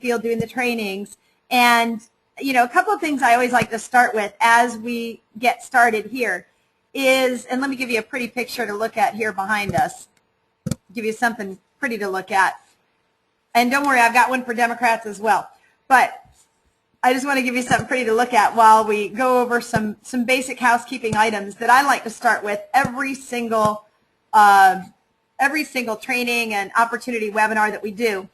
field doing the trainings. And, you know, a couple of things I always like to start with as we get started here is, and let me give you a pretty picture to look at here behind us, give you something pretty to look at. And don't worry, I've got one for Democrats as well. But I just want to give you something pretty to look at while we go over some basic housekeeping items that I like to start with every single training and opportunity webinar that we do.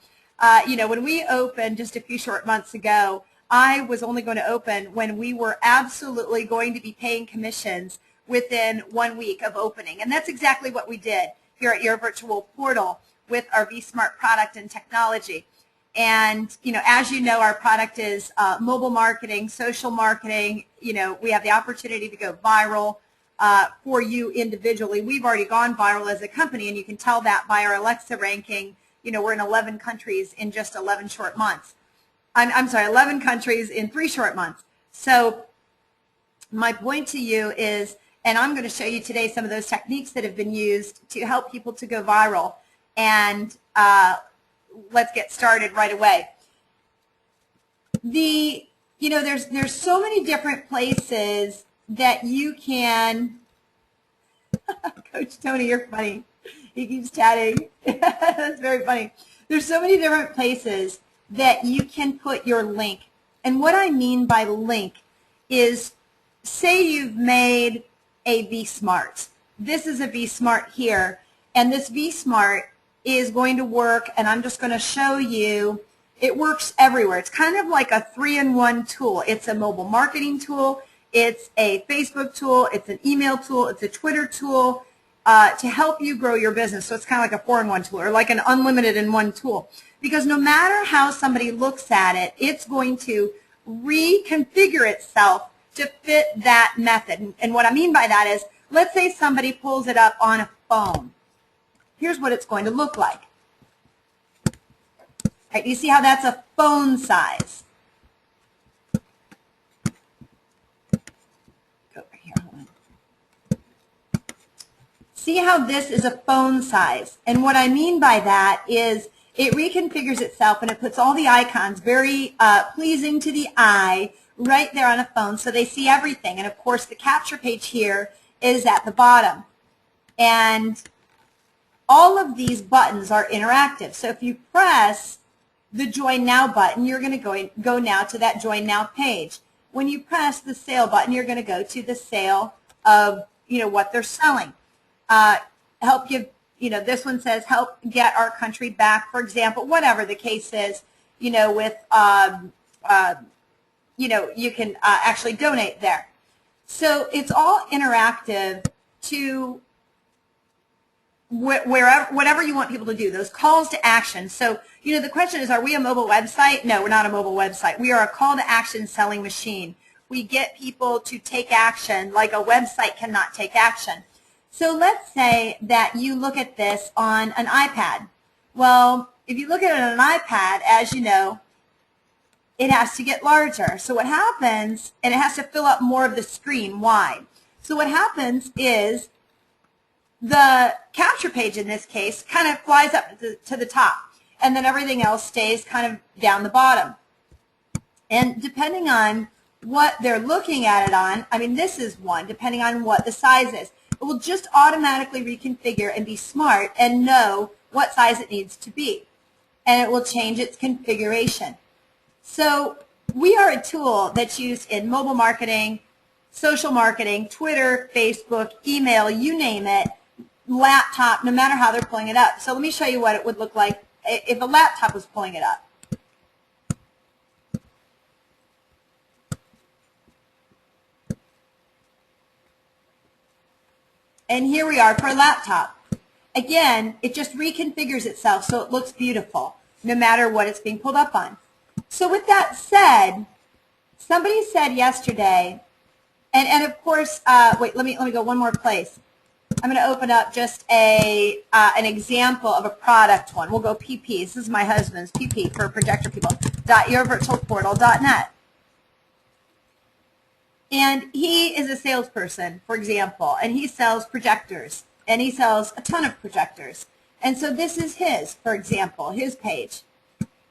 You know, when we opened just a few short months ago, I was only going to open when we were absolutely going to be paying commissions within 1 week of opening. And that's exactly what we did here at your virtual portal with our vSmart product and technology. And, you know, as you know, our product is mobile marketing, social marketing. You know, we have the opportunity to go viral for you individually. We've already gone viral as a company, and you can tell that by our Alexa ranking. You know, we're in 11 countries in just 11 short months. I'm sorry, 11 countries in 3 short months. So my point to you is, and I'm going to show you today some of those techniques that have been used to help people to go viral. And let's get started right away. You know, there's so many different places that you can. Coach Tony, you're funny. He keeps chatting. That's very funny. There's so many different places that you can put your link. And what I mean by link is, say you've made a vSmart. This is a vSmart here, and this vSmart is going to work, and I'm just going to show you, it works everywhere. It's kind of like a 3-in-1 tool. It's a mobile marketing tool, it's a Facebook tool, it's an email tool, it's a Twitter tool to help you grow your business. So it's kind of like a 4-in-1 tool, or like an unlimited in one tool. Because no matter how somebody looks at it, it's going to reconfigure itself to fit that method. And what I mean by that is, let's say somebody pulls it up on a phone. Here's what it's going to look like. Right, you see how that's a phone size? Go over here, hold on. See how this is a phone size? And what I mean by that is it reconfigures itself and it puts all the icons very pleasing to the eye right there on a phone so they see everything. And of course the capture page here is at the bottom. And all of these buttons are interactive. So if you press the Join Now button, you're going to go now to that Join Now page. When you press the Sale button, you're going to go to the sale of, you know, what they're selling. Help give, you know, this one says help get our country back, for example, whatever the case is, you know, with, you know, you can actually donate there. So it's all interactive to whatever you want people to do, those calls to action. So, you know, the question is, are we a mobile website? No, we're not a mobile website. We are a call to action selling machine. We get people to take action like a website cannot take action. So let's say that you look at this on an iPad. Well, if you look at it on an iPad, as you know, it has to get larger. So what happens, and it has to fill up more of the screen wide. So what happens is the capture page in this case kind of flies up to the top, and then everything else stays kind of down the bottom. And depending on what they're looking at it on, I mean, this is one, depending on what the size is, it will just automatically reconfigure and be smart and know what size it needs to be. And it will change its configuration. So we are a tool that's used in mobile marketing, social marketing, Twitter, Facebook, email, you name it, laptop, no matter how they're pulling it up. So let me show you what it would look like if a laptop was pulling it up. And here we are for a laptop. Again, it just reconfigures itself so it looks beautiful, no matter what it's being pulled up on. So with that said, somebody said yesterday, and of course, wait, let me go one more place. I'm going to open up just an example of a product one. We'll go PP. This is my husband's PP for projector people. .yourvirtualportal.net. And he is a salesperson, for example, and he sells projectors, and he sells a ton of projectors. And so this is his, for example, his page.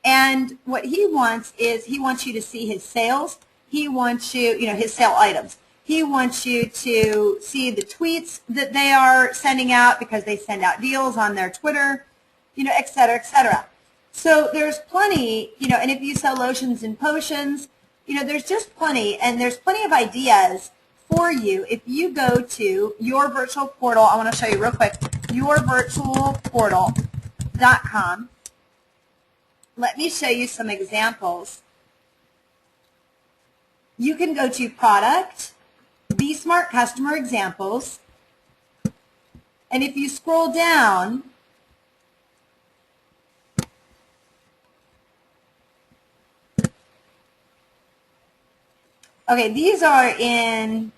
And what he wants is he wants you to see his sales. He wants you, his sale items. He wants you to see the tweets that they are sending out because they send out deals on their Twitter, et cetera, et cetera. So there's plenty, and if you sell lotions and potions, there's just plenty, and there's plenty of ideas for you. If you go to your virtual portal, I want to show you real quick, yourvirtualportal.com. Let me show you some examples. You can go to Product, Be Smart Customer Examples, and if you scroll down, okay, these are in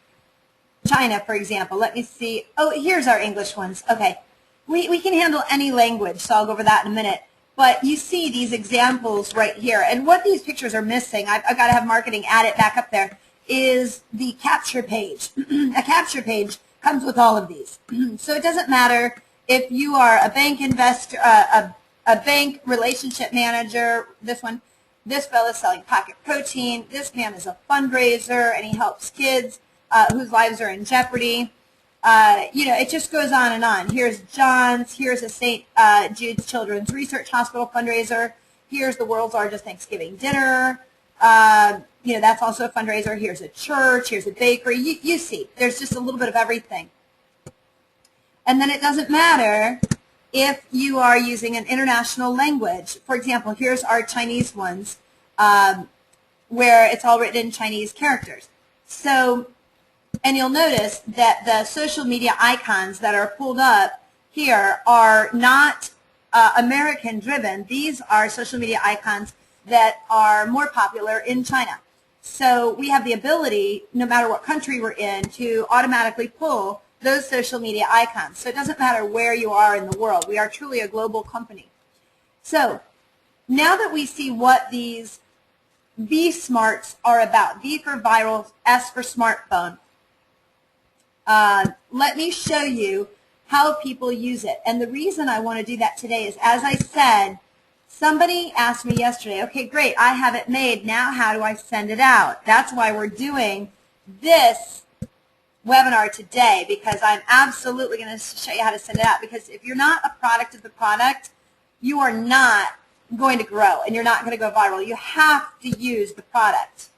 China, for example. Let me see. Oh, here's our English ones. Okay. We can handle any language, so I'll go over that in a minute. But you see these examples right here. And what these pictures are missing, I've got to have marketing add it back up there, is the capture page. A capture page comes with all of these. So it doesn't matter if you are a bank investor, a bank relationship manager, this fellow is selling pocket protein. This man is a fundraiser, and he helps kids whose lives are in jeopardy. It just goes on and on. Here's John's. Here's a St. Jude's Children's Research Hospital fundraiser. Here's the world's largest Thanksgiving dinner. That's also a fundraiser. Here's a church. Here's a bakery. You see, there's just a little bit of everything. And then it doesn't matter if you are using an international language. For example, here's our Chinese ones where it's all written in Chinese characters. So, and you'll notice that the social media icons that are pulled up here are not American driven. These are social media icons that are more popular in China. So we have the ability, no matter what country we're in, to automatically pull those social media icons. So it doesn't matter where you are in the world. We are truly a global company. So now that we see what these V Smarts are about, V for viral, S for smartphone, let me show you how people use it. And the reason I want to do that today is, as I said, somebody asked me yesterday, okay, great, I have it made. Now how do I send it out? That's why we're doing this webinar today, because I'm absolutely going to show you how to send it out. Because if you're not a product of the product, you are not going to grow and you're not going to go viral. You have to use the product.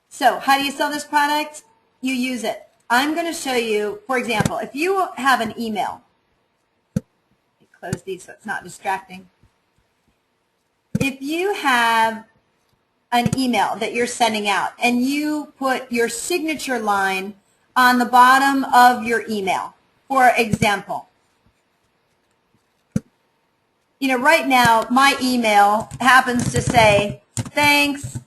So how do you sell this product? You use it. I'm going to show you, for example, if you have an email, close these so it's not distracting. If you have an email that you're sending out and you put your signature line on the bottom of your email, for example, right now my email happens to say, thanks,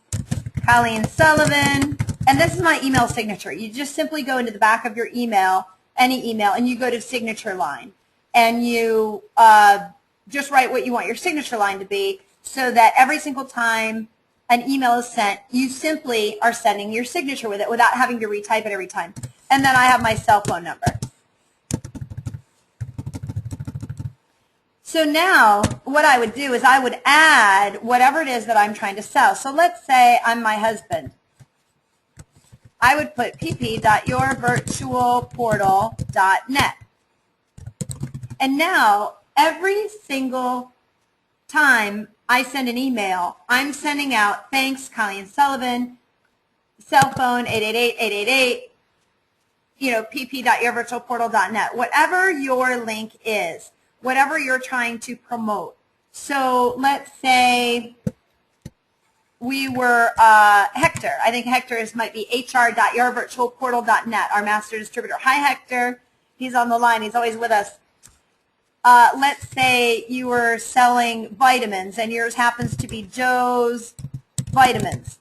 Colleen Sullivan, and this is my email signature. You just simply go into the back of your email, any email, and you go to signature line, and you just write what you want your signature line to be, so that every single time an email is sent, you simply are sending your signature with it without having to retype it every time. And then I have my cell phone number. So now what I would do is I would add whatever it is that I'm trying to sell. So let's say I'm my husband. I would put pp.yourvirtualportal.net. And now every single time I send an email, I'm sending out, thanks, Colleen Sullivan, cell phone 888-888, pp.yourvirtualportal.net, whatever your link is, whatever you're trying to promote. So let's say we were Hector. I think Hector might be hr.yourvirtualportal.net, our master distributor. Hi, Hector. He's on the line. He's always with us. Let's say you were selling vitamins and yours happens to be Joe's Vitamins.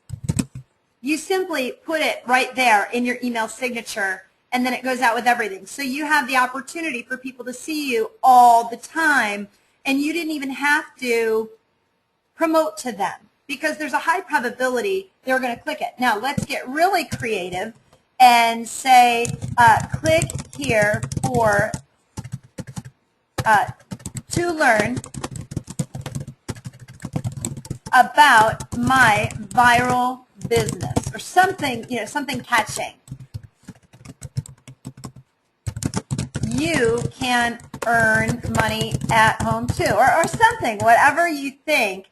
You simply put it right there in your email signature, and then it goes out with everything. So you have the opportunity for people to see you all the time, and you didn't even have to promote to them because there's a high probability they're going to click it. Now let's get really creative and say click here for to learn about my viral business, or something, something catching. You can earn money at home too, or something, whatever you think.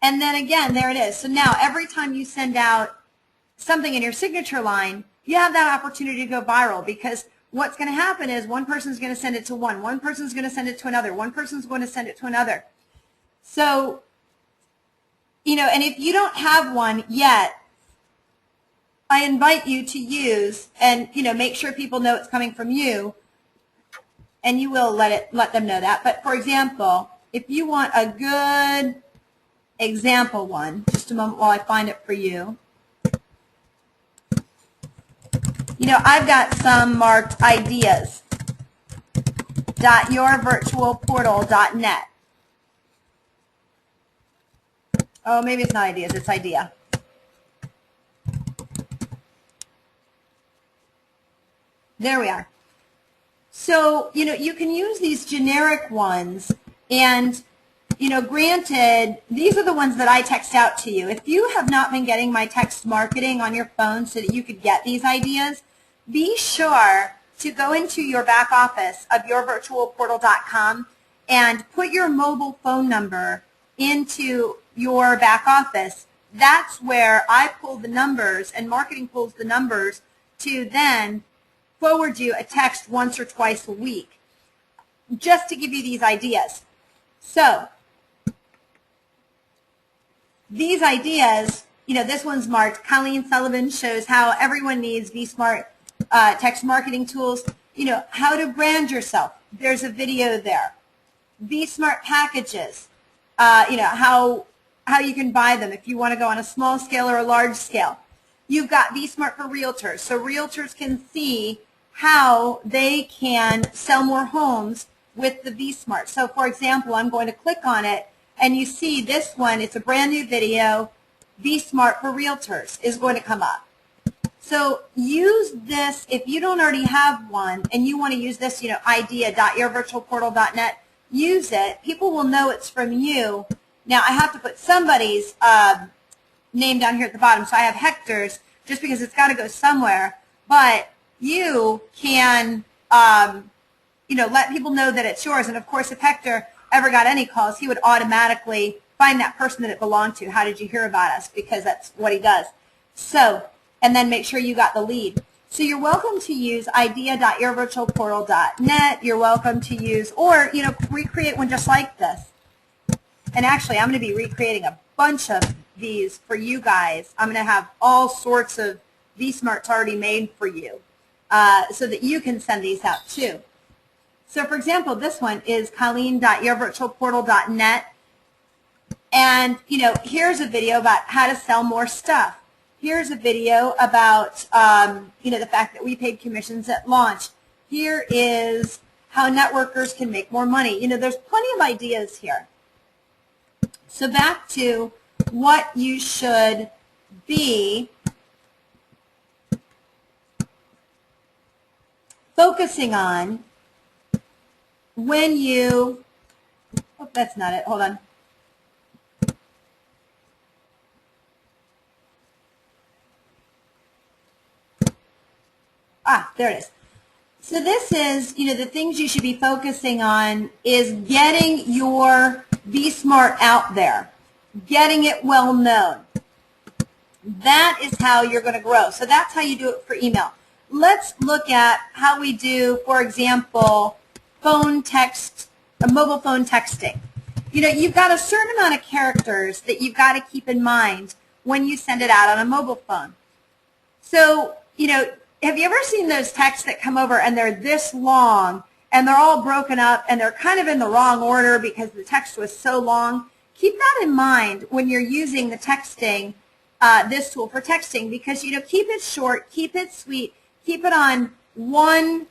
And then again, there it is. So now every time you send out something in your signature line, you have that opportunity to go viral, because what's going to happen is one person's going to send it to one person's going to send it to another, one person's going to send it to another. So, and if you don't have one yet, I invite you to use and, make sure people know it's coming from you, and you will let them know that. But for example, if you want a good example one, just a moment while I find it for you. I've got some marked ideas.yourvirtualportal.net. Oh, maybe it's not ideas, it's idea. There we are. So, you can use these generic ones, and, granted, these are the ones that I text out to you. If you have not been getting my text marketing on your phone so that you could get these ideas, be sure to go into your back office of yourvirtualportal.com and put your mobile phone number into your back office. That's where I pull the numbers, and marketing pulls the numbers to then forward you a text once or twice a week, just to give you these ideas. So these ideas, this one's marked Colleen Sullivan shows how everyone needs vSmart text marketing tools. How to brand yourself. There's a video there. vSmart packages. How you can buy them if you want to go on a small scale or a large scale. You've got vSmart for realtors, so realtors can see how they can sell more homes with the vSmart. So for example, I'm going to click on it, and you see this one, it's a brand new video, vSmart for realtors is going to come up. So use this if you don't already have one and you want to use this, idea.yourvirtualportal.net, use it. People will know it's from you. Now I have to put somebody's name down here at the bottom, so I have Hector's just because it's got to go somewhere, but you can let people know that it's yours. And of course, if Hector ever got any calls, he would automatically find that person that it belonged to. How did you hear about us? Because that's what he does. So, and then make sure you got the lead. So you're welcome to use idea.yourvirtualportal.net. You're welcome to use, or, recreate one just like this. And actually, I'm going to be recreating a bunch of these for you guys. I'm going to have all sorts of vSmarts already made for you so that you can send these out too. So for example, this one is colleen.yourvirtualportal.net. And, here's a video about how to sell more stuff. Here's a video about, the fact that we paid commissions at launch. Here is how networkers can make more money. There's plenty of ideas here. So back to what you should be focusing on when you, oh, that's not it, hold on. Ah, there it is. So this is, the things you should be focusing on is getting your vSmart out there, getting it well known. That is how you're going to grow. So that's how you do it for email. Let's look at how we do, for example, phone text, mobile phone texting. You've got a certain amount of characters that you've got to keep in mind when you send it out on a mobile phone. So, have you ever seen those texts that come over and they're this long and they're all broken up and they're kind of in the wrong order because the text was so long? Keep that in mind when you're using the texting, this tool for texting, because, keep it short, keep it sweet, keep it on one,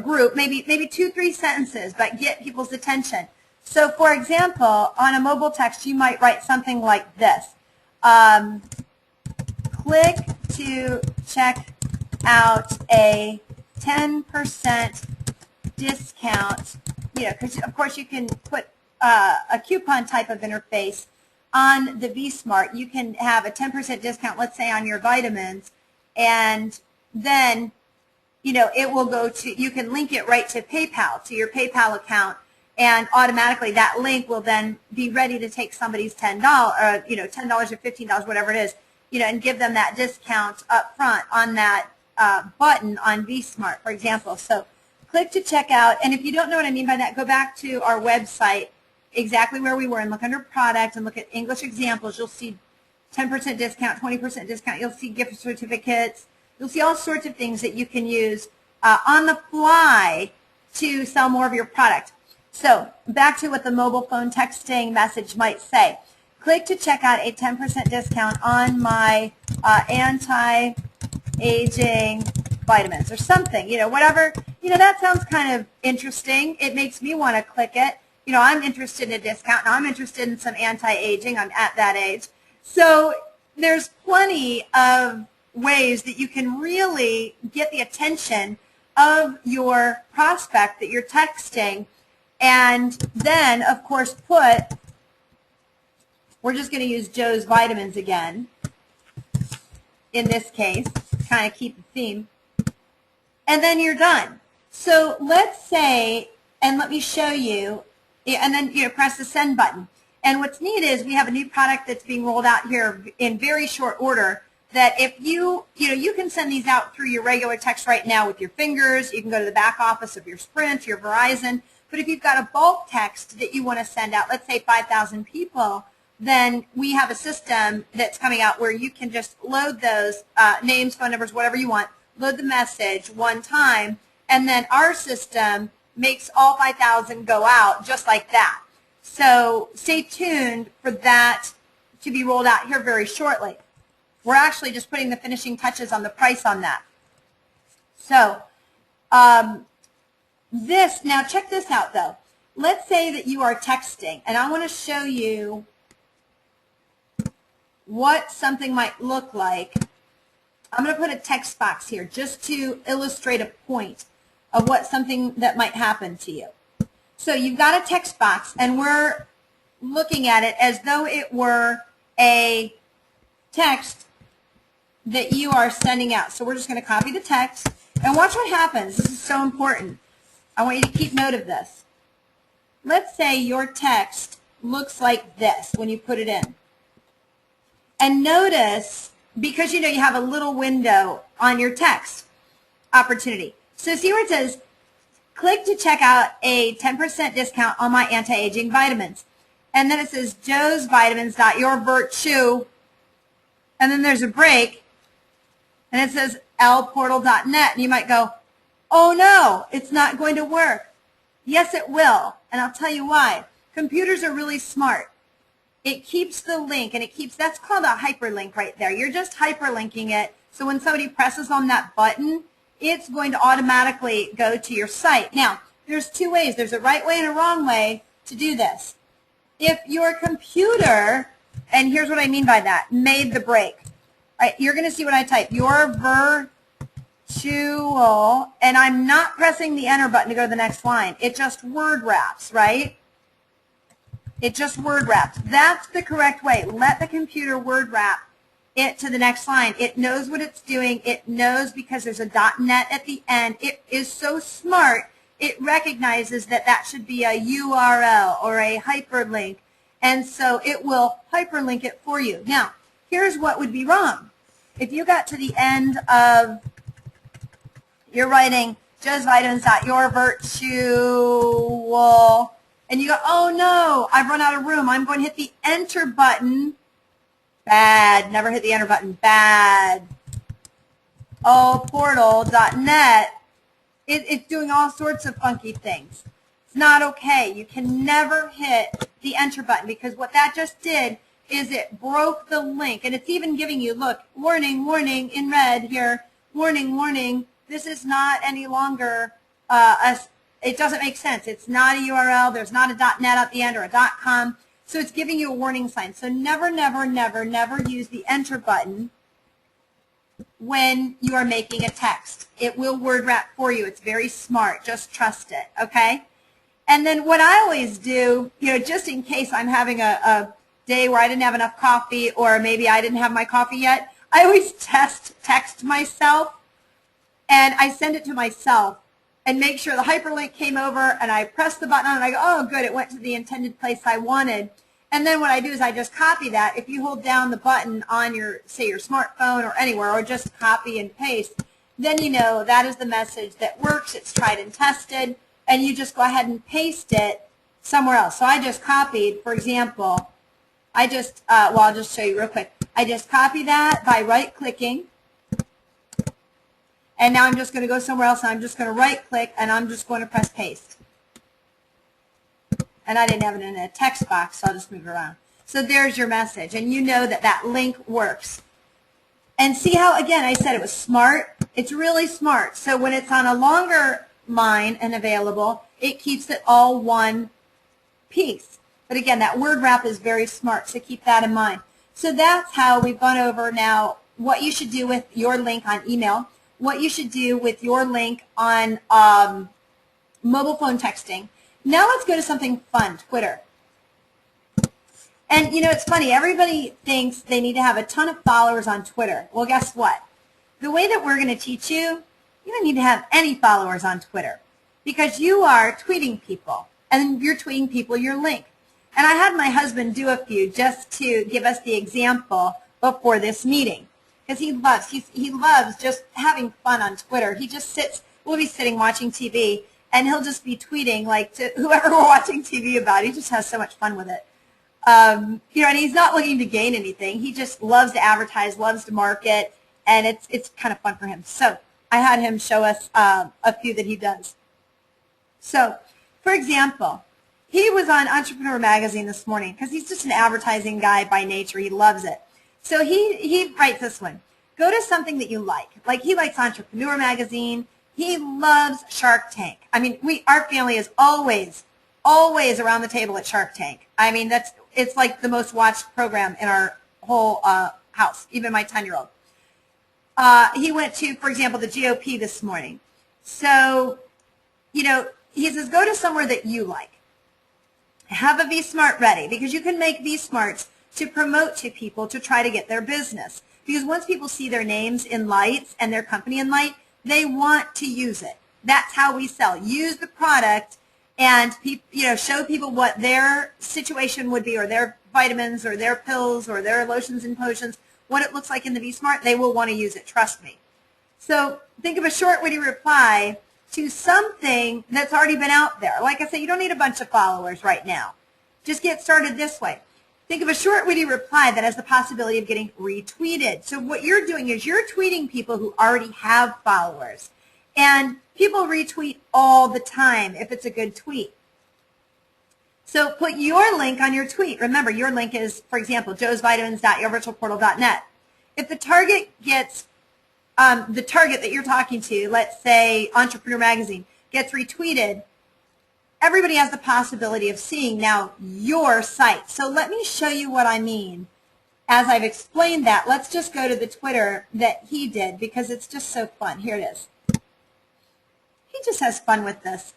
group, maybe 2-3 sentences, but get people's attention. So, for example, on a mobile text, you might write something like this. Click to check out a 10% discount, because of course you can put a coupon type of interface on the vSmart. You can have a 10% discount, let's say, on your vitamins, and then, it will go to, you can link it right to PayPal, to your PayPal account, and automatically that link will then be ready to take somebody's $10, or, $10 or $15, whatever it is, and give them that discount up front on that button on vSmart, for example. So click to check out, and if you don't know what I mean by that, go back to our website, exactly where we were, and look under product and look at English examples. You'll see 10% discount, 20% discount. You'll see gift certificates. You'll see all sorts of things that you can use on the fly to sell more of your product. So back to what the mobile phone texting message might say. Click to check out a 10% discount on my anti-aging vitamins or something, whatever. That sounds kind of interesting. It makes me want to click it. I'm interested in a discount. Now I'm interested in some anti-aging. I'm at that age. So there's plenty of ways that you can really get the attention of your prospect that you're texting, and then, of course, we're just going to use Joe's Vitamins again in this case, kind of keep the theme, and then you're done. So let's say, and let me show you, and then press the send button. And what's neat is we have a new product that's being rolled out here in very short order that if you can send these out through your regular text right now with your fingers. You can go to the back office of your Sprint, your Verizon. But if you've got a bulk text that you want to send out, let's say 5,000 people, then we have a system that's coming out where you can just load those names, phone numbers, whatever you want, load the message one time, and then our system makes all 5,000 go out just like that. So stay tuned for that to be rolled out here very shortly. We're actually just putting the finishing touches on the price on that. So now check this out though. Let's say that you are texting, and I want to show you what something might look like. I'm going to put a text box here just to illustrate a point of what something that might happen to you. So you've got a text box, and we're looking at it as though it were a text that you are sending out. So we're just going to copy the text, and watch what happens. This is so important. I want you to keep note of this. Let's say your text looks like this when you put it in. And notice, because you have a little window on your text opportunity. So see where it says, click to check out a 10% discount on my anti-aging vitamins. And then it says Joe's Vitamins, your virtue. And then there's a break. And it says lportal.net. And you might go, oh no, it's not going to work. Yes, it will. And I'll tell you why. Computers are really smart. It keeps the link, and that's called a hyperlink right there. You're just hyperlinking it. So when somebody presses on that button, it's going to automatically go to your site. Now, there's two ways. There's a right way and a wrong way to do this. If your computer, and here's what I mean by that, made the break. Right, you're going to see what I type. Your virtual, and I'm not pressing the enter button to go to the next line. It just word wraps, right? It just word wraps. That's the correct way. Let the computer word wrap it to the next line. It knows what it's doing. It knows because there's a .net at the end. It is so smart. It recognizes that that should be a URL or a hyperlink, and so it will hyperlink it for you. Now, here's what would be wrong. If you got to the end of, you're writing Joe's Vitamins, your virtual, and you go, oh no, I've run out of room. I'm going to hit the enter button. Bad. Never hit the enter button. Bad. Oh, portal.net. It's doing all sorts of funky things. It's not okay. You can never hit the enter button, because what that just did is it broke the link. And it's even giving you, look, warning, warning in red here, warning, warning. This is not any longer it doesn't make sense. It's not a URL. There's not a .net at the end or a .com. So it's giving you a warning sign. So never, never, never, never use the enter button when you are making a text. It will word wrap for you. It's very smart. Just trust it, okay? And then what I always do, just in case I'm having a day where I didn't have enough coffee or maybe I didn't have my coffee yet, I always text myself and I send it to myself and make sure the hyperlink came over and I press the button on and I go, oh, good, it went to the intended place I wanted. And then what I do is I just copy that. If you hold down the button on your, say, your smartphone or anywhere, or just copy and paste, then you know that is the message that works. It's tried and tested, and you just go ahead and paste it somewhere else. So I just copied, for example, I'll just show you real quick. I just copy that by right-clicking, and now I'm just going to go somewhere else, and I'm just going to right-click, and I'm just going to press paste. And I didn't have it in a text box, so I'll just move it around. So there's your message, and you know that that link works. And see how, again, I said it was smart? It's really smart. So when it's on a longer line and available, it keeps it all one piece. But again, that word wrap is very smart, so keep that in mind. So that's how we've gone over now what you should do with your link on email, what you should do with your link on mobile phone texting. Now let's go to something fun, Twitter. And it's funny, everybody thinks they need to have a ton of followers on Twitter. Well, guess what? The way that we're going to teach you, you don't need to have any followers on Twitter because you are tweeting people and you're tweeting people your link. And I had my husband do a few just to give us the example before this meeting because he loves just having fun on Twitter. He just we'll be sitting watching TV and he'll just be tweeting like to whoever we're watching TV about. He just has so much fun with it. And he's not looking to gain anything. He just loves to advertise, loves to market, and it's kind of fun for him. So I had him show us a few that he does. So, for example, he was on Entrepreneur Magazine this morning because he's just an advertising guy by nature. He loves it. So he writes this one. Go to something that you like. Like he likes Entrepreneur Magazine. He loves Shark Tank. I mean, our family is always around the table at Shark Tank. I mean, it's like the most watched program in our whole house, even my 10-year-old. He went to, for example, the GOP this morning. So, he says, go to somewhere that you like. Have a V-Smart ready because you can make V-Smarts to promote to people to try to get their business. Because once people see their names in lights and their company in light, they want to use it. That's how we sell. Use the product and show people what their situation would be, or their vitamins, or their pills, or their lotions and potions, what it looks like in the V-Smart. They will want to use it. Trust me. So think of a short, witty reply to something that's already been out there. Like I said, you don't need a bunch of followers right now. Just get started this way. Think of a short, witty reply that has the possibility of getting retweeted. So what you're doing is you're tweeting people who already have followers. And people retweet all the time if it's a good tweet. So put your link on your tweet. Remember, your link is, for example, joesvitamins.yourvirtualportal.net. If the target gets, the target that you're talking to, let's say Entrepreneur Magazine, gets retweeted, everybody has the possibility of seeing now your site. So let me show you what I mean. As I've explained that, let's just go to the Twitter that he did because it's just so fun. Here it is. He just has fun with this.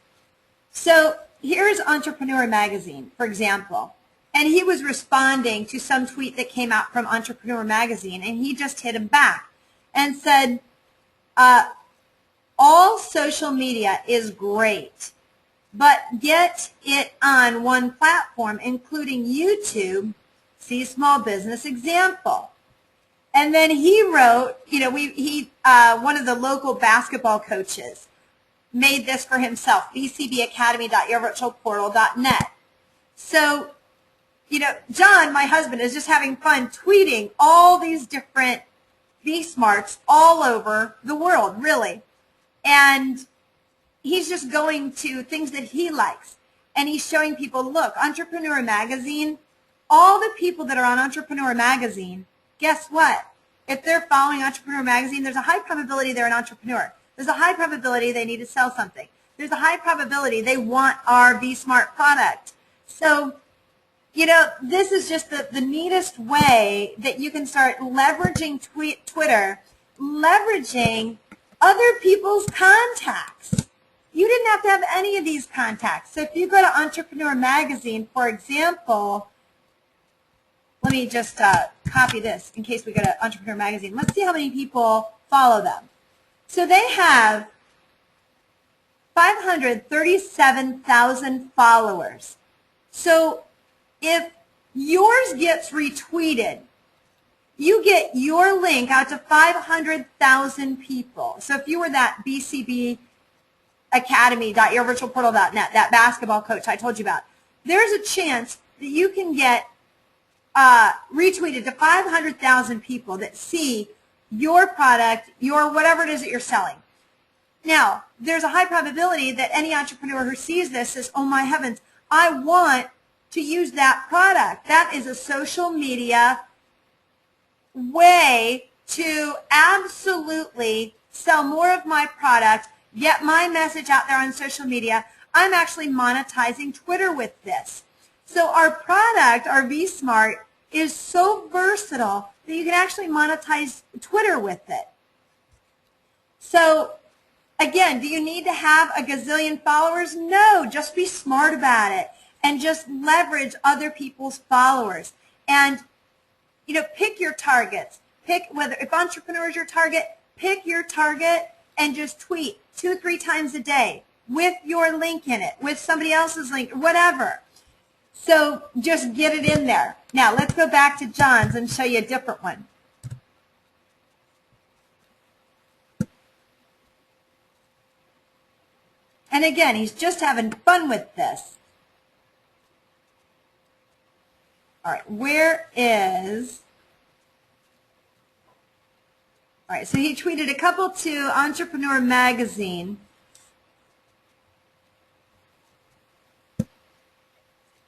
So here's Entrepreneur Magazine, for example, and he was responding to some tweet that came out from Entrepreneur Magazine, and he just hit him back and said, all social media is great, but get it on one platform, including YouTube. See small business example. And then he wrote, one of the local basketball coaches made this for himself, bcbacademy.yourvirtualportal.net. So, John, my husband, is just having fun tweeting all these different V-Smarts all over the world, really. And he's just going to things that he likes. And he's showing people, look, Entrepreneur Magazine, all the people that are on Entrepreneur Magazine, guess what? If they're following Entrepreneur Magazine, there's a high probability they're an entrepreneur. There's a high probability they need to sell something. There's a high probability they want our V-Smart product. So, this is just the neatest way that you can start leveraging Twitter, leveraging other people's contacts. You didn't have to have any of these contacts. So if you go to Entrepreneur Magazine, for example, let me just copy this in case we go to Entrepreneur Magazine. Let's see how many people follow them. So they have 537,000 followers. So if yours gets retweeted, you get your link out to 500,000 people. So if you were that BCB Academy.yourvirtualportal.net, that basketball coach I told you about, there's a chance that you can get retweeted to 500,000 people that see your product, your whatever it is that you're selling. Now, there's a high probability that any entrepreneur who sees this says, oh my heavens, I want to use that product. That is a social media way to absolutely sell more of my product, get my message out there on social media. I'm actually monetizing Twitter with this. So our product, our vSmart, is so versatile that you can actually monetize Twitter with it. So again, do you need to have a gazillion followers? No, just be smart about it and just leverage other people's followers. And, you know, pick your targets. Pick whether, if entrepreneur is your target, pick your target and just tweet 2 or 3 times a day with your link in it, with somebody else's link, whatever. So just get it in there. Now let's go back to John's and show you a different one. And again, he's just having fun with this. All right, where is... All right, so he tweeted a couple to Entrepreneur Magazine.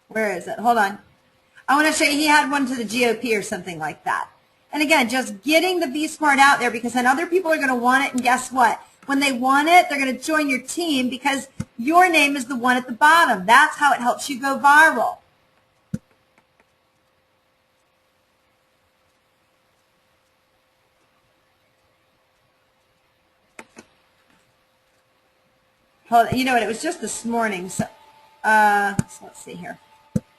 Where is it? Hold on. I want to show you, he had one to the GOP or something like that. And again, just getting the vSmart out there, because then other people are going to want it, and guess what? When they want it, they're going to join your team because your name is the one at the bottom. That's how it helps you go viral. Hold on. You know what? It was just this morning. So let's see here.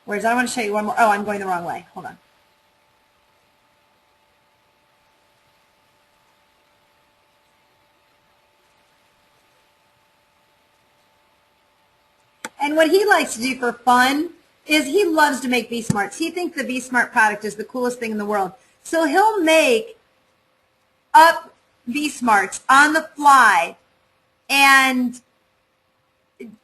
Whereas I want to show you one more. Oh, I'm going the wrong way. Hold on. And what he likes to do for fun is he loves to make vSmarts. He thinks the vSmart product is the coolest thing in the world. So he'll make up vSmarts on the fly and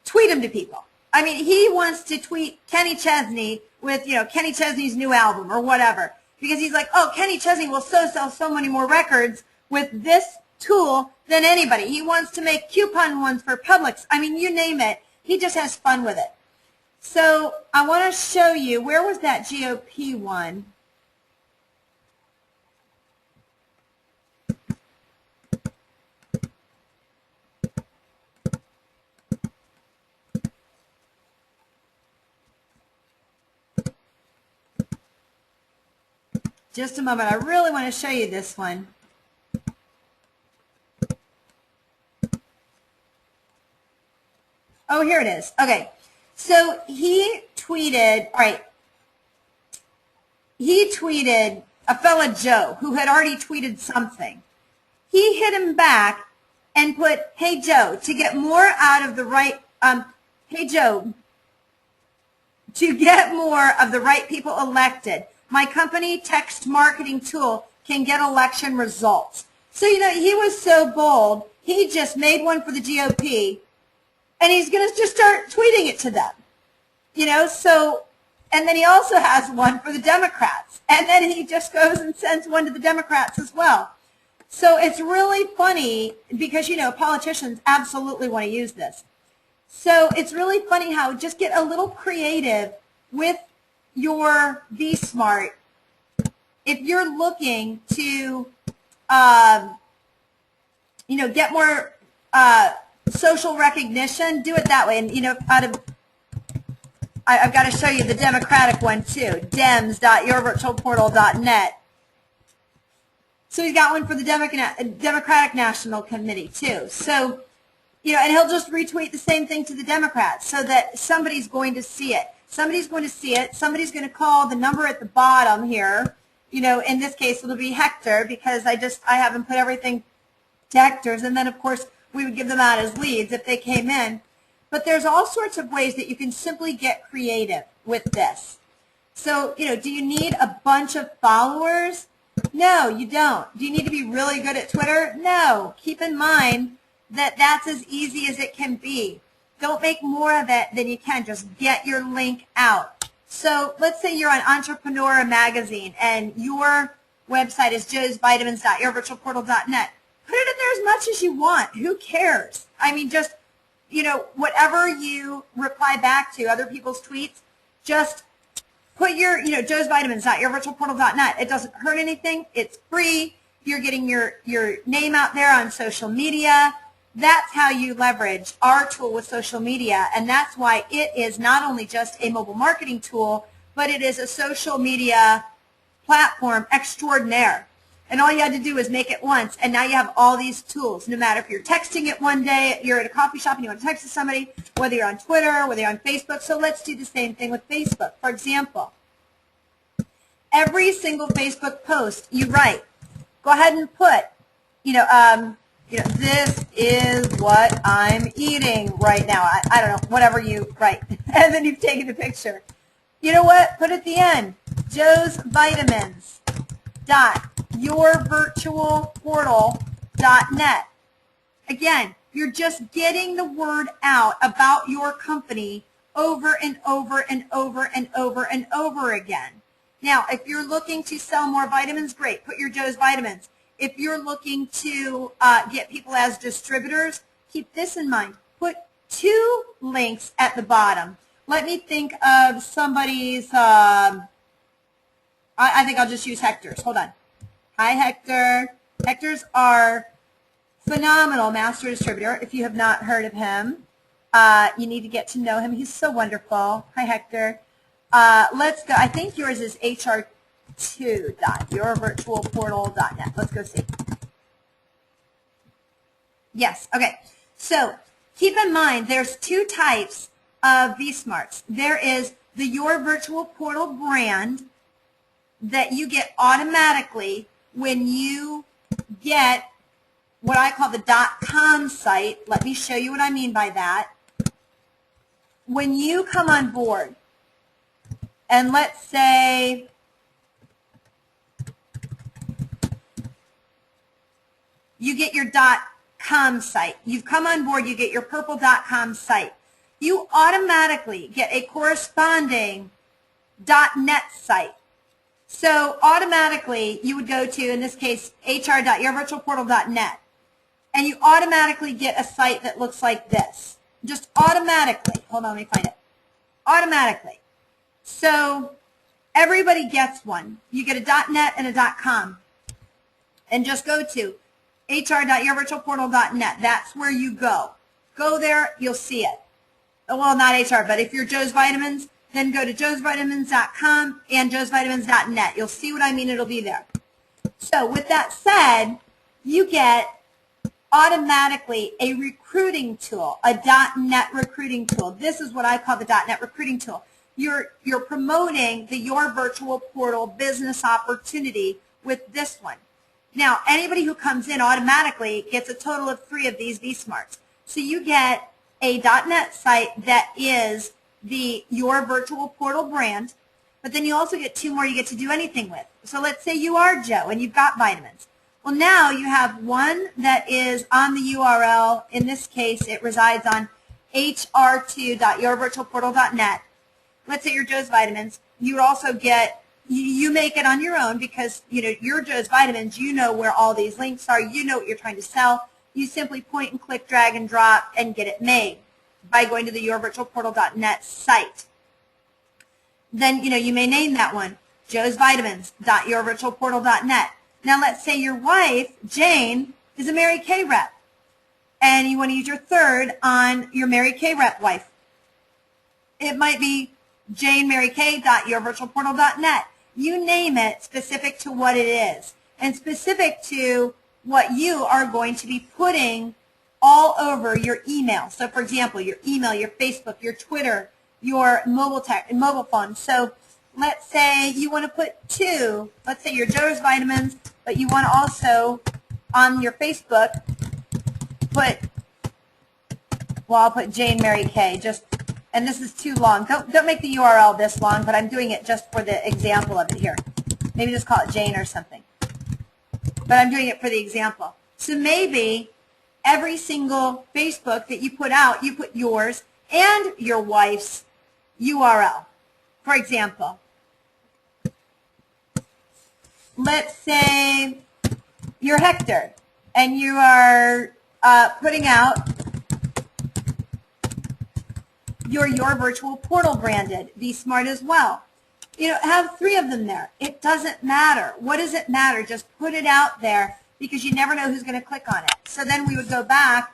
tweet them to people. I mean, he wants to tweet Kenny Chesney with, you know, Kenny Chesney's new album or whatever, because he's like, oh, Kenny Chesney will sell so many more records with this tool than anybody. He wants to make coupon ones for Publix. I mean, you name it. He just has fun with it. So I want to show you, where was that GOP one? Just a moment. I really want to show you this one. Oh, here it is. Okay. So he tweeted, all right, he tweeted a fella, Joe, who had already tweeted something. He hit him back and put, hey, Joe, to get more out of the right, hey, Joe, to get more of the right people elected, my company text marketing tool can get election results. So, you know, he was so bold, he just made one for the GOP, and he's going to just start tweeting it to them. You know, so, and then he also has one for the Democrats, and then he just goes and sends one to the Democrats as well. So it's really funny because, you know, politicians absolutely want to use this. So it's really funny how just get a little creative with your vSmart. If you're looking to, you know, get more social recognition, do it that way. And, you know, I've got to show you the Democratic one too, dems.yourvirtualportal.net. So he's got one for the Democratic National Committee too. So and he'll just retweet the same thing to the Democrats so that somebody's going to see it. Somebody's going to see it. Somebody's going to call the number at the bottom here. In this case, it'll be Hector because I haven't put everything to Hector's. And then, of course, we would give them out as leads if they came in. But there's all sorts of ways that you can simply get creative with this. So, do you need a bunch of followers? No, you don't. Do you need to be really good at Twitter? No. Keep in mind that that's as easy as it can be. Don't make more of it than you can. Just get your link out. So let's say you're on Entrepreneur Magazine and your website is joesvitamins.yourvirtualportal.net. Put it in there as much as you want. Who cares? I mean, just, whatever you reply back to other people's tweets, just put your, joesvitamins.yourvirtualportal.net. It doesn't hurt anything. It's free. You're getting your name out there on social media. That's how you leverage our tool with social media, and that's why it is not only just a mobile marketing tool, but it is a social media platform extraordinaire. And all you had to do is make it once, and now you have all these tools. No matter if you're texting it one day, you're at a coffee shop and you want to text to somebody, whether you're on Twitter, whether you're on Facebook. So let's do the same thing with Facebook. For example, every single Facebook post you write, go ahead and put, this is what I'm eating right now. I don't know, whatever you write. And then you've taken the picture. You know what? Put at the end, Joe's Vitamins .yourvirtualportal.net. Again, you're just getting the word out about your company over and over and over and over and over again. Now, if you're looking to sell more vitamins, great. Put your Joe's Vitamins. If you're looking to get people as distributors, keep this in mind. Put 2 links at the bottom. Let me think of somebody's, I think I'll just use Hector's. Hold on. Hi, Hector. Hector's our phenomenal master distributor. If you have not heard of him, you need to get to know him. He's so wonderful. Hi, Hector. Let's go. I think yours is hr2.yourvirtualportal.net. Let's go see. Yes. Okay. So keep in mind there's 2 types of vSmarts. There is the Your Virtual Portal brand that you get automatically when you get what I call the .com site. Let me show you what I mean by that. When you come on board, and let's say you get your .com site. You've come on board, you get your purple.com site. You automatically get a corresponding .net site. So automatically you would go to, in this case, hr.yourvirtualportal.net, and you automatically get a site that looks like this. Just automatically. Hold on, let me find it. Automatically. So everybody gets one. You get a .net and a .com. And just go to hr.yourvirtualportal.net. That's where you go. Go there, you'll see it. Well, not HR, but if you're Joe's Vitamins, then go to joesvitamins.com and joesvitamins.net. You'll see what I mean. It'll be there. So with that said, you get automatically a recruiting tool, a .net recruiting tool. This is what I call the .net recruiting tool. You're promoting the Your Virtual Portal business opportunity with this one. Now, anybody who comes in automatically gets a total of 3 of these vSmarts. So you get a .net site that is the Your Virtual Portal brand, but then you also get 2 more you get to do anything with. So let's say you are Joe and you've got vitamins. Well, now you have one that is on the URL. In this case, it resides on hr2.yourvirtualportal.net. Let's say you're Joe's Vitamins. You would also get, you make it on your own because, you're Joe's Vitamins. You know where all these links are. You know what you're trying to sell. You simply point and click, drag and drop, and get it made by going to the yourvirtualportal.net site. Then, you may name that one, joesvitamins.yourvirtualportal.net. Now, let's say your wife, Jane, is a Mary Kay rep, and you want to use your 3rd on your Mary Kay rep wife. It might be janemarykay.yourvirtualportal.net. You name it specific to what it is and specific to what you are going to be putting all over your email. So for example, your email, your Facebook, your Twitter, your mobile phone. So let's say you want to put 2, let's say your Joe's Vitamins, but you want to also on your Facebook put, well, I'll put Jane Mary Kay, just, and this is too long. Don't make the URL this long, but I'm doing it just for the example of it here. Maybe just call it Jane or something. But I'm doing it for the example. So maybe every single Facebook that you put out, you put yours and your wife's URL. For example, let's say you're Hector and you are putting out your virtual portal branded. Be smart as well. You know, have 3 of them there. It doesn't matter. What does it matter? Just put it out there because you never know who's going to click on it. So then we would go back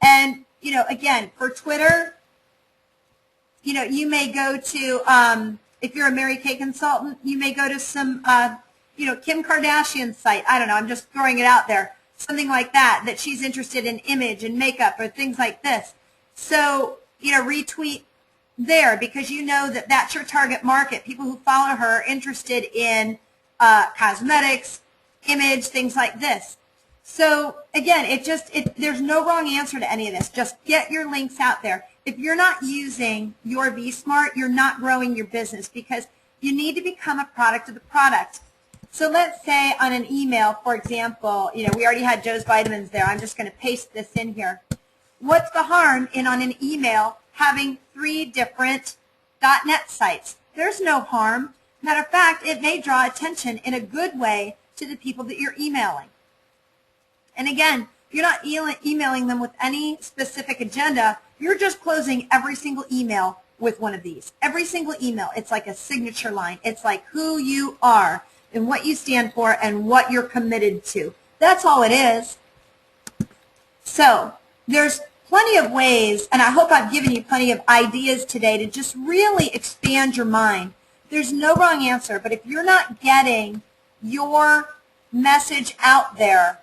and, you know, again, for Twitter, you know, you may go to, if you're a Mary Kay consultant, you may go to some, you know, Kim Kardashian's site. I don't know. I'm just throwing it out there. Something like that she's interested in image and makeup or things like this. So, you know, retweet there because you know that that's your target market. People who follow her are interested in cosmetics, image, things like this. So again, there's no wrong answer to any of this. Just get your links out there. If you're not using your vSmart, you're not growing your business because you need to become a product of the product. So let's say on an email, for example, you know, we already had Joe's Vitamins there. I'm just going to paste this in here. What's the harm in on an email having 3 different .net sites? There's no harm. Matter of fact, it may draw attention in a good way to the people that you're emailing. And again, you're not emailing them with any specific agenda. You're just closing every single email with one of these. Every single email, it's like a signature line. It's like who you are and what you stand for and what you're committed to. That's all it is. So there's plenty of ways, and I hope I've given you plenty of ideas today to just really expand your mind. There's no wrong answer, but if you're not getting your message out there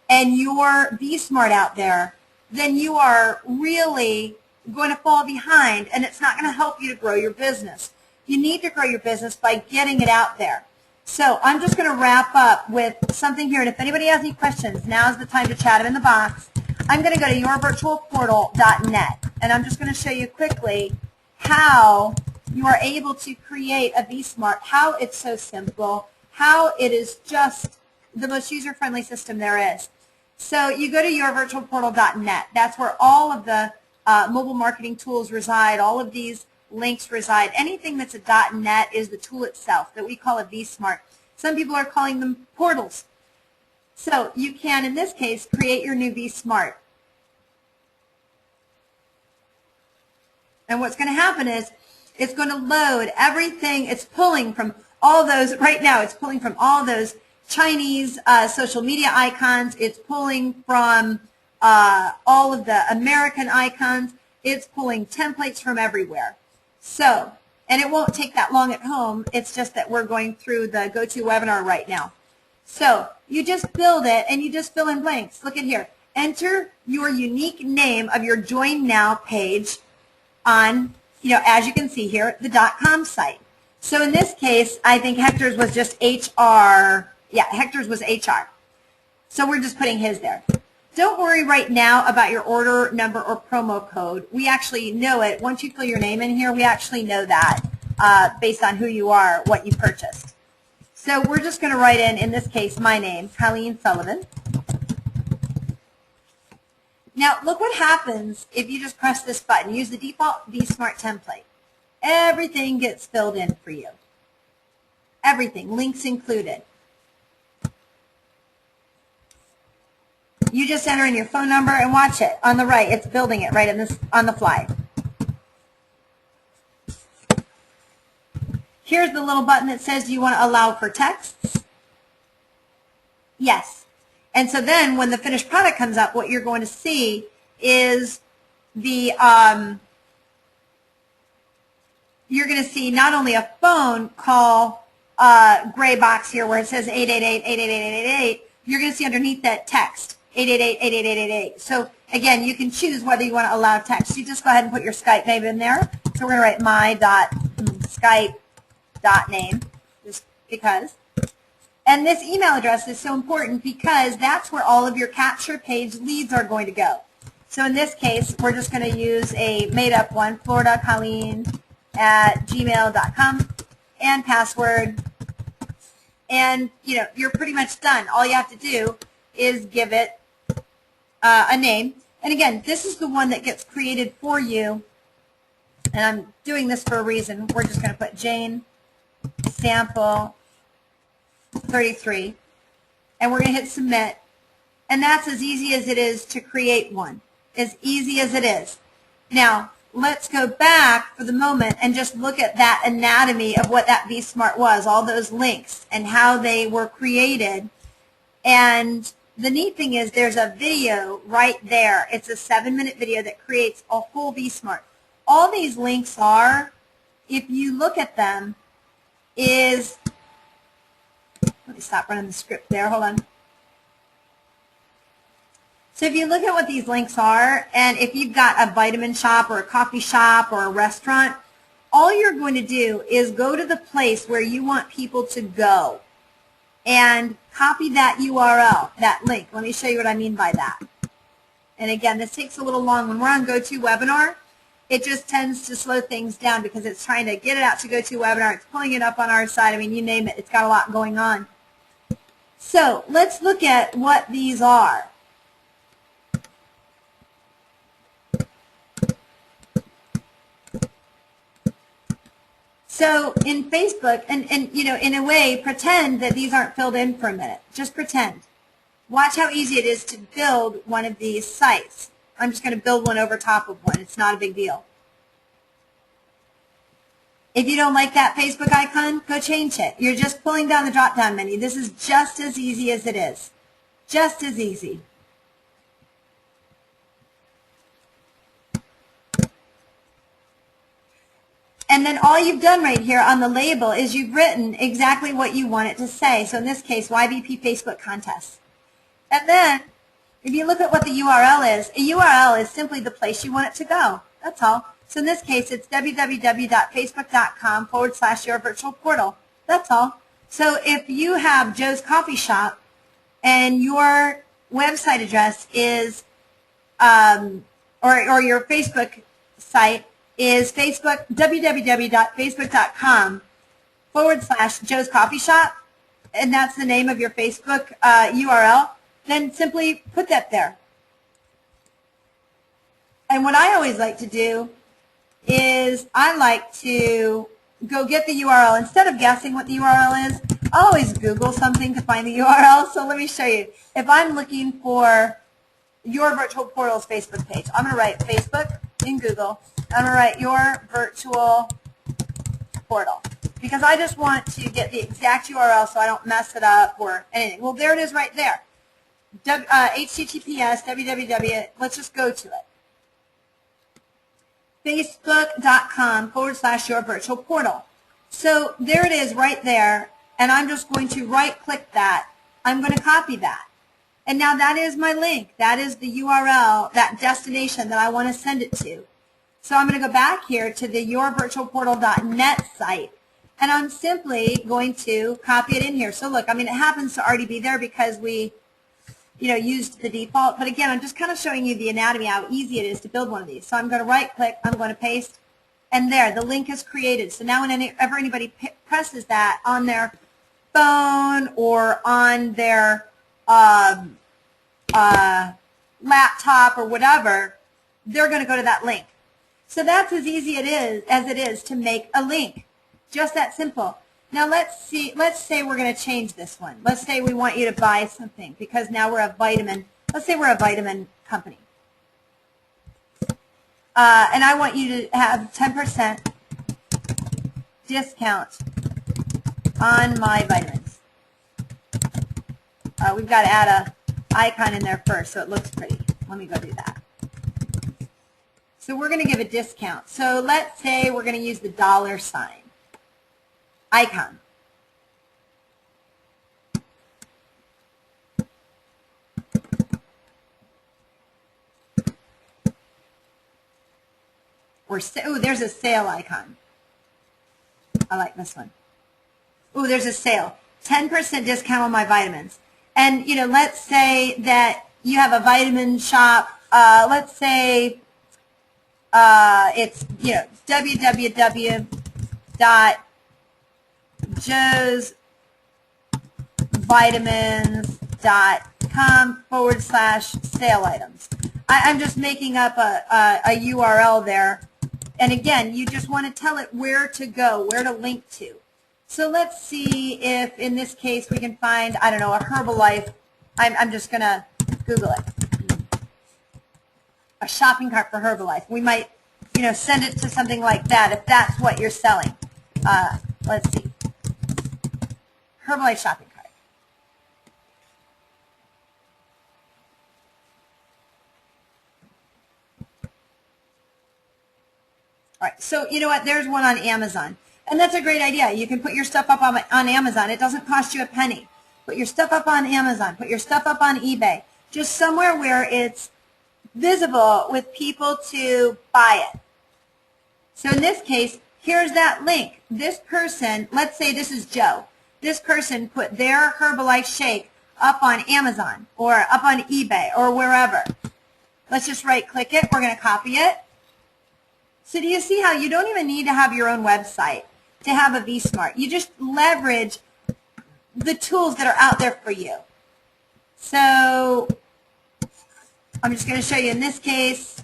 and your vSmart out there, then you are really going to fall behind, and it's not going to help you to grow your business. You need to grow your business by getting it out there. So I'm just going to wrap up with something here, and if anybody has any questions, now's the time to chat them in the box. I'm going to go to yourvirtualportal.net, and I'm just going to show you quickly how you are able to create a vSmart, how it's so simple, how it is just the most user-friendly system there is. So you go to yourvirtualportal.net. That's where all of the mobile marketing tools reside. All of these links reside. Anything that's a .net is the tool itself that we call a vSmart. Some people are calling them portals. So you can, in this case, create your new vSmart. And what's going to happen is it's going to load everything. It's pulling from all those, right now it's pulling from all those Chinese social media icons. It's pulling from all of the American icons. It's pulling templates from everywhere. So, and it won't take that long at home. It's just that we're going through the GoToWebinar right now. So you just build it and you just fill in blanks. Look at here. Enter your unique name of your Join Now page on, you know, as you can see here, the .com site. So in this case, I think Hector's was just HR. Yeah, Hector's was HR. So we're just putting his there. Don't worry right now about your order number or promo code. We actually know it. Once you fill your name in here, we actually know that based on who you are, what you purchased. So we're just going to write in this case, my name, Colleen Sullivan. Now, look what happens if you just press this button. Use the default vSmart template. Everything gets filled in for you. Everything, links included. You just enter in your phone number and watch it. On the right, it's building it right on the fly. Here's the little button that says, do you want to allow for texts? Yes. And so then when the finished product comes up, what you're going to see is the, you're going to see not only a phone call gray box here where it says 888-888-888, you're going to see underneath that text, 888-888-888. So Again, you can choose whether you want to allow text. You just go ahead and put your Skype name in there. So we're going to write my.skype.name, just because. And this email address is so important because that's where all of your capture page leads are going to go. So in this case, we're just going to use a made-up one, floridacolleen@gmail.com, and password. And, you know, you're pretty much done. All you have to do is give it a name. And again, this is the one that gets created for you. And I'm doing this for a reason. We're just going to put Jane Sample 33. And we're going to hit submit. And that's as easy as it is to create one. As easy as it is. Now, let's go back for the moment and just look at that anatomy of what that vSmart was, all those links and how they were created. And the neat thing is there's a video right there. It's a 7-minute video that creates a whole vSmart. All these links are, if you look at them, is, let me stop running the script there, hold on. So if you look at what these links are, and if you've got a vitamin shop or a coffee shop or a restaurant, all you're going to do is go to the place where you want people to go and copy that URL, that link. Let me show you what I mean by that. And again, this takes a little long. When we're on GoToWebinar, it just tends to slow things down because it's trying to get it out to GoToWebinar. It's pulling it up on our side. I mean, you name it. It's got a lot going on. So let's look at what these are. So in Facebook, and you know, in a way, pretend that these aren't filled in for a minute. Just pretend. Watch how easy it is to build one of these sites. I'm just going to build one over top of one. It's not a big deal. If you don't like that Facebook icon, go change it. You're just pulling down the drop-down menu. This is just as easy as it is. Just as easy. And then all you've done right here on the label is you've written exactly what you want it to say. So in this case, YBP Facebook contest. And then if you look at what the URL is, a URL is simply the place you want it to go. That's all. So in this case, it's www.facebook.com/your-virtual-portal. That's all. So if you have Joe's Coffee Shop and your website address is, or your Facebook site is www.facebook.com/Joe's Coffee Shop, and that's the name of your Facebook URL, then simply put that there. And what I always like to do is I like to go get the URL. Instead of guessing what the URL is, I'll always Google something to find the URL. So let me show you. If I'm looking for Your Virtual Portal's Facebook page, I'm going to write Facebook in Google. I'm going to write Your Virtual Portal because I just want to get the exact URL so I don't mess it up or anything. Well, there it is right there. HTTPS www. Let's just go to it. Facebook.com/your-virtual-portal. So there it is right there, and I'm just going to right-click that. I'm going to copy that. And now that is my link. That is the URL, that destination that I want to send it to. So I'm going to go back here to the yourvirtualportal.net site, and I'm simply going to copy it in here. So look, I mean, it happens to already be there because we, you know, used the default. But again, I'm just kind of showing you the anatomy, how easy it is to build one of these. So I'm going to right-click, I'm going to paste, and there, the link is created. So now whenever anybody presses that on their phone or on their laptop or whatever, they're going to go to that link. So that's as easy as it is to make a link. Just that simple. Now let's say we're going to change this one. Let's say we want you to buy something because now we're a vitamin. Let's say we're a vitamin company. And I want you to have 10% discount on my vitamins. We've got to add a icon in there first so it looks pretty. Let me go do that. So we're going to give a discount. So let's say we're going to use the $sign icon. or, oh, there's a sale icon. I like this one. Oh, there's a sale. 10% discount on my vitamins. And, you know, let's say that you have a vitamin shop. Let's say it's, you know, www.joesvitamins.com/sale items. I'm just making up a URL there. And again, you just want to tell it where to go, where to link to. So let's see if, in this case, we can find, I don't know, a Herbalife. I'm just going to Google it. A shopping cart for Herbalife. We might, you know, send it to something like that if that's what you're selling. Let's see. Herbalife shopping cart. All right, so you know what? There's one on Amazon. And that's a great idea. You can put your stuff up on Amazon. It doesn't cost you a penny. Put your stuff up on Amazon. Put your stuff up on eBay. Just somewhere where it's visible with people to buy it. So in this case, here's that link. This person, let's say this is Joe. This person put their Herbalife shake up on Amazon or up on eBay or wherever. Let's just right click it. We're going to copy it. So do you see how you don't even need to have your own website to have a vSmart? You just leverage the tools that are out there for you. So I'm just going to show you in this case,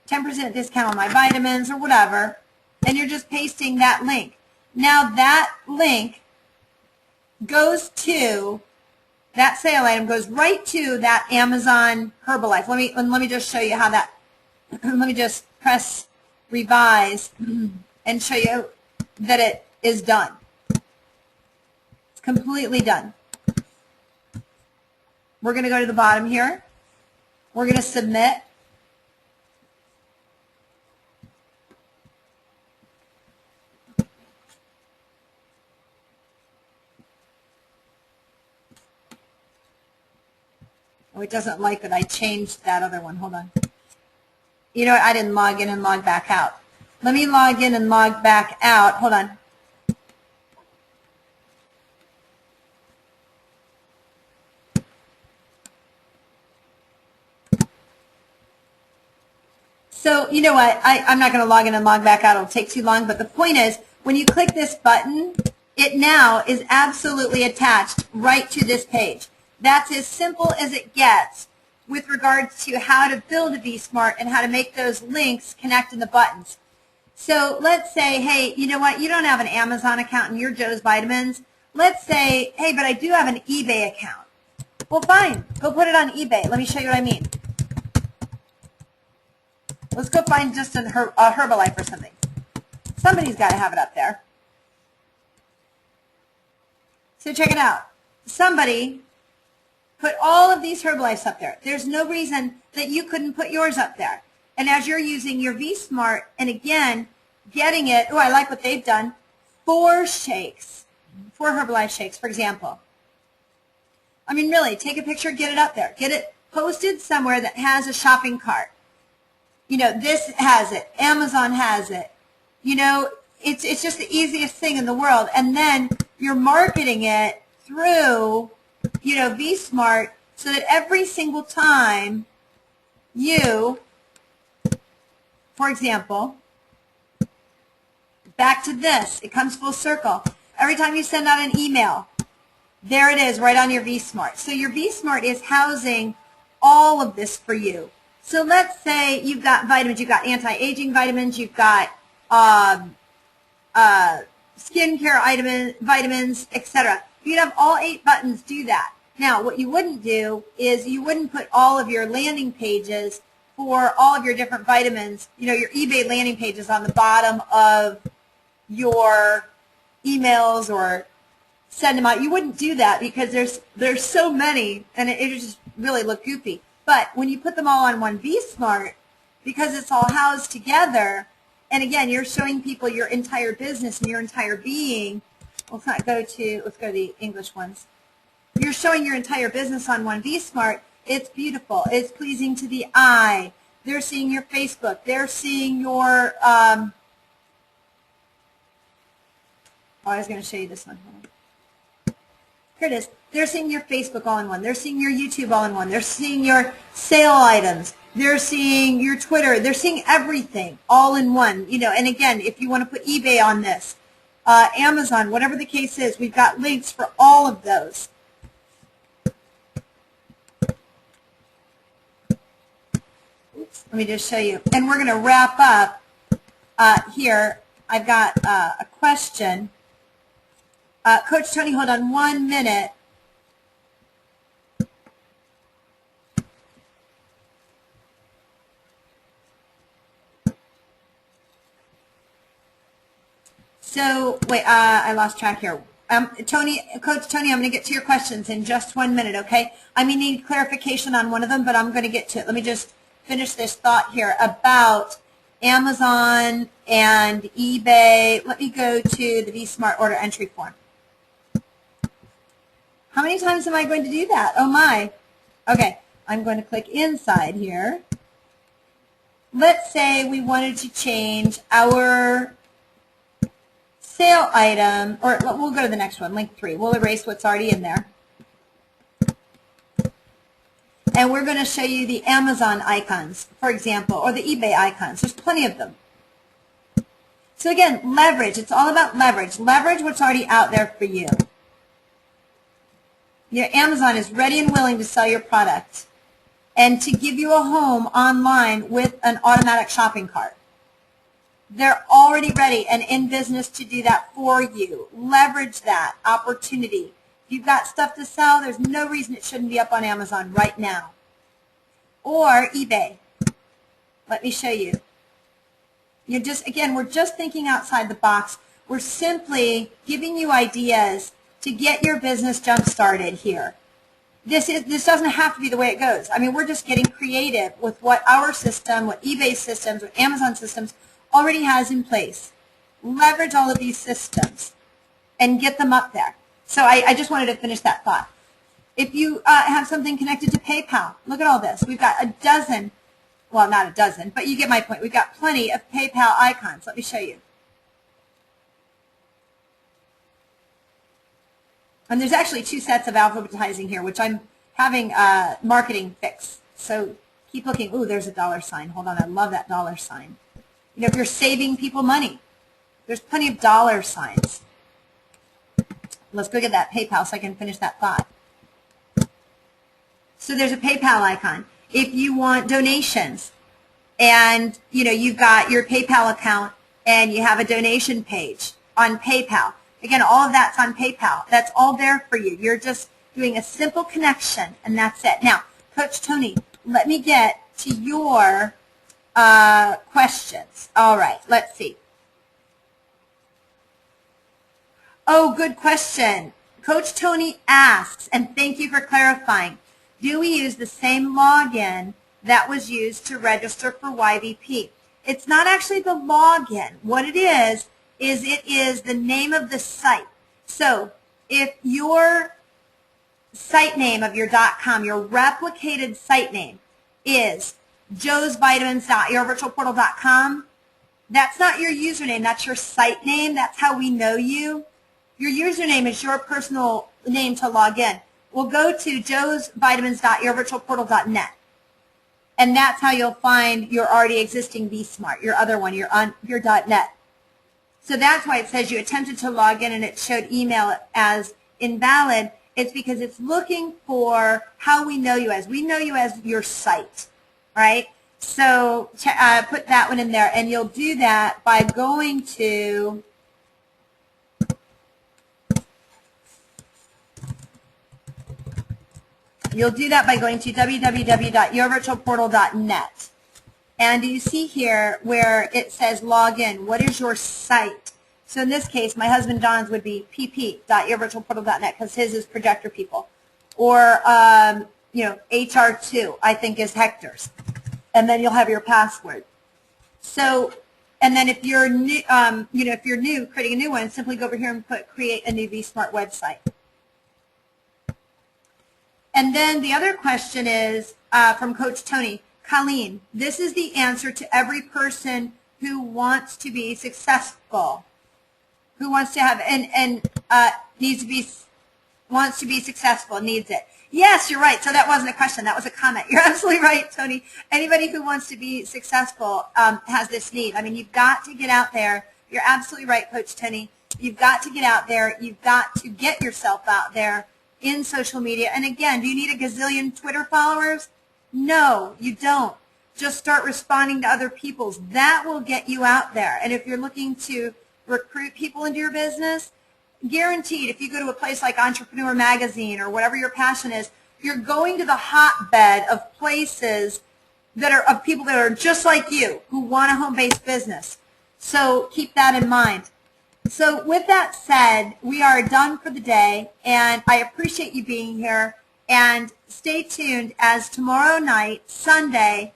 10% discount on my vitamins or whatever, and you're just pasting that link. Now that link goes to, that sale item goes right to that Amazon Herbalife. Let me just show you how that, let me just press revise and show you that it is done. It's completely done. We're going to go to the bottom here. We're going to submit. Oh, it doesn't like that I changed that other one. Hold on. You know what? I didn't log in and log back out. Let me log in and log back out. Hold on. So you know what? I'm not going to log in and log back out. It'll take too long. But the point is, when you click this button, it now is absolutely attached right to this page. That's as simple as it gets with regards to how to build a vSmart and how to make those links connect in the buttons. So let's say, hey, you know what? You don't have an Amazon account and you're Joe's Vitamins. Let's say, hey, but I do have an eBay account. Well, fine. Go put it on eBay. Let me show you what I mean. Let's go find just a Herbalife or something. Somebody's got to have it up there. So check it out. Somebody put all of these Herbalifes up there. There's no reason that you couldn't put yours up there. And as you're using your vSmart, and again, getting it, oh, I like what they've done, 4 shakes, 4 Herbalife shakes, for example. I mean, really, take a picture, get it up there. Get it posted somewhere that has a shopping cart. You know, this has it. Amazon has it. You know, it's just the easiest thing in the world. And then you're marketing it through, you know, vSmart so that every single time you, for example, back to this, it comes full circle. Every time you send out an email, there it is right on your vSmart. So your vSmart is housing all of this for you. So let's say you've got vitamins, you've got anti-aging vitamins, you've got skincare vitamins, etc. You'd have all 8 buttons do that. Now, what you wouldn't do is you wouldn't put all of your landing pages for all of your different vitamins, you know, your eBay landing pages on the bottom of your emails or send them out. You wouldn't do that because there's so many and it would just really look goofy. But when you put them all on one vSmart, because it's all housed together, and again, you're showing people your entire business and your entire being. Let's go to the English ones. You're showing your entire business on one vSmart. It's beautiful. It's pleasing to the eye. They're seeing your Facebook. They're seeing your, I was going to show you this one. Here it is. They're seeing your Facebook all in one. They're seeing your YouTube all in one. They're seeing your sale items. They're seeing your Twitter. They're seeing everything all in one. You know, and again, if you want to put eBay on this, Amazon, whatever the case is, we've got links for all of those. Oops, let me just show you. And we're going to wrap up here. I've got a question. Coach Tony, hold on 1 minute. So, wait, I lost track here. Tony, Coach Tony, I'm going to get to your questions in just 1 minute, okay? I may need clarification on one of them, but I'm going to get to it. Let me just finish this thought here about Amazon and eBay. Let me go to the vSmart order entry form. How many times am I going to do that? Oh my. Okay, I'm going to click inside here. Let's say we wanted to change our sale item, or we'll go to the next one, link 3. We'll erase what's already in there. And we're going to show you the Amazon icons, for example, or the eBay icons. There's plenty of them. So again, leverage. It's all about leverage. Leverage what's already out there for you. Your Amazon is ready and willing to sell your product and to give you a home online with an automatic shopping cart. They're already ready and in business to do that for you. Leverage that opportunity. If you've got stuff to sell, there's no reason it shouldn't be up on Amazon right now. Or eBay. Let me show you. You're just, again, we're just thinking outside the box. We're simply giving you ideas to get your business jump-started here. This doesn't have to be the way it goes. I mean, we're just getting creative with what our system, what eBay systems, what Amazon systems already has in place. Leverage all of these systems and get them up there. So I just wanted to finish that thought. If you have something connected to PayPal, look at all this. We've got a dozen, well, not a dozen, but you get my point. We've got plenty of PayPal icons. Let me show you. And there's actually 2 sets of alphabetizing here, which I'm having marketing fix. So keep looking. Ooh, there's a $sign. Hold on, I love that $sign. You know, if you're saving people money, there's plenty of $signs. Let's go get that PayPal so I can finish that thought. So there's a PayPal icon. If you want donations and, you know, you've got your PayPal account and you have a donation page on PayPal, again, all of that's on PayPal. That's all there for you. You're just doing a simple connection, and that's it. Now, Coach Tony, let me get to your questions. All right, let's see. Oh, good question. Coach Tony asks, and thank you for clarifying, do we use the same login that was used to register for YVP? It's not actually the login. What it is it is the name of the site. So if your site name of your .com, your replicated site name is joesvitamins.yourvirtualportal.com, that's not your username. That's your site name. That's how we know you. Your username is your personal name to log in. We'll go to joesvitamins.yourvirtualportal.net. And that's how you'll find your already existing vSmart, your other one, your .net. So that's why it says you attempted to log in and it showed email as invalid. It's because it's looking for how we know you as. We know you as your site, right? So put that one in there, and you'll do that by going to www.yourvirtualportal.net. And you see here where it says login, what is your site? So in this case, my husband John's would be pp.yourvirtualportal.net because his is Projector People. Or, you know, HR2, I think is Hector's. And then you'll have your password. So, and then if you're new, you know, if you're new, creating a new one, simply go over here and create a new vSmart website. And then the other question is from Coach Tony. Colleen, this is the answer to every person who wants to be successful, who wants to have, needs to be, wants to be successful, needs it. Yes, you're right. So that wasn't a question. That was a comment. You're absolutely right, Tony. Anybody who wants to be successful has this need. I mean, you've got to get out there. You're absolutely right, Coach Tony. You've got to get out there. You've got to get yourself out there in social media. And again, do you need a gazillion Twitter followers? No, you don't. Just start responding to other people's. That will get you out there. And if you're looking to recruit people into your business, guaranteed, if you go to a place like Entrepreneur Magazine or whatever your passion is, you're going to the hotbed of places that are of people that are just like you who want a home-based business. So keep that in mind. So with that said, we are done for the day, and I appreciate you being here. And stay tuned, as tomorrow night, Sunday,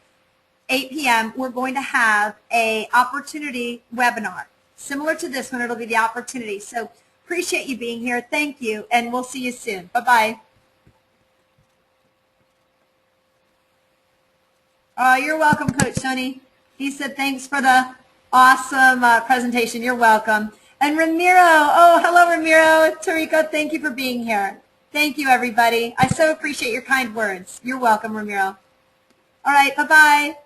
8 p.m., we're going to have a opportunity webinar. Similar to this one, it'll be the opportunity. So appreciate you being here. Thank you, and we'll see you soon. Bye-bye. Oh, you're welcome, Coach Tony. He said thanks for the awesome presentation. You're welcome. And Ramiro, oh, hello, Ramiro. Tariko, thank you for being here. Thank you, everybody. I so appreciate your kind words. You're welcome, Ramiro. All right, bye-bye.